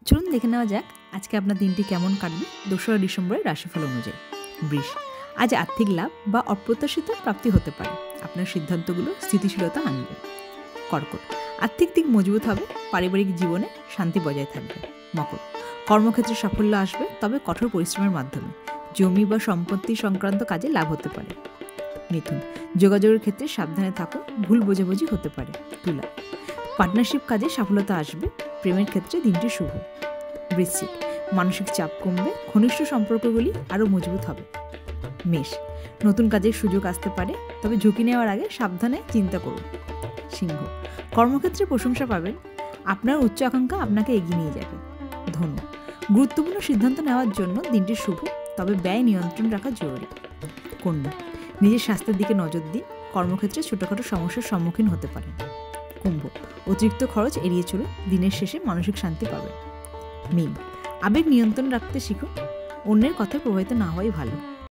চলুন দেখে নেওয়া যাক আজকে আপনার দিনটি কেমন কাটবে ২রা ডিসেম্বরের রাশিফল অনুযায়ী। বৃষ, আজ আর্থিক লাভ বা অপ্রত্যাশিত প্রাপ্তি হতে পারে। আপনার সিদ্ধান্তগুলো স্থিতিশীলতা আনবে। কর্কট, আর্থিক দিক মজবুত হবে, পারিবারিক জীবনে শান্তি বজায় থাকবে। মকর, কর্মক্ষেত্রে সাফল্য আসবে, তবে কঠোর পরিশ্রমের মাধ্যমে। জমি বা সম্পত্তি সংক্রান্ত কাজে লাভ হতে পারে। মিথুন, যোগাযোগের ক্ষেত্রে সাবধানে থাকুন, ভুল বোঝাবুঝি হতে পারে। তুলা, পার্টনারশিপ কাজে সফলতা আসবে, প্রেমের ক্ষেত্রে দিনটি শুভ। বৃশ্চিক, মানসিক চাপ কমবে, ঘনিষ্ঠ সম্পর্কগুলি আরও মজবুত হবে। মেষ, নতুন কাজের সুযোগ আসতে পারে, তবে ঝুঁকি নেওয়ার আগে সাবধানে চিন্তা করুন। সিংহ, কর্মক্ষেত্রে প্রশংসা পাবেন, আপনার উচ্চ আকাঙ্ক্ষা আপনাকে এগিয়ে নিয়ে যাবে। ধনু, গুরুত্বপূর্ণ সিদ্ধান্ত নেওয়ার জন্য দিনটি শুভ, তবে ব্যয় নিয়ন্ত্রণ রাখা জরুরি। কন্যা, নিজের স্বাস্থ্যের দিকে নজর দিন, কর্মক্ষেত্রে ছোটোখাটো সমস্যার সম্মুখীন হতে পারেন। কুম্ভ, অতিরিক্ত খরচ এড়িয়ে চলুন, দিনের শেষে মানসিক শান্তি পাবেন। মীন, আবেগ নিয়ন্ত্রণ রাখতে শিখুন, অন্যের কথায় প্রভাবিত না হওয়াই ভালো।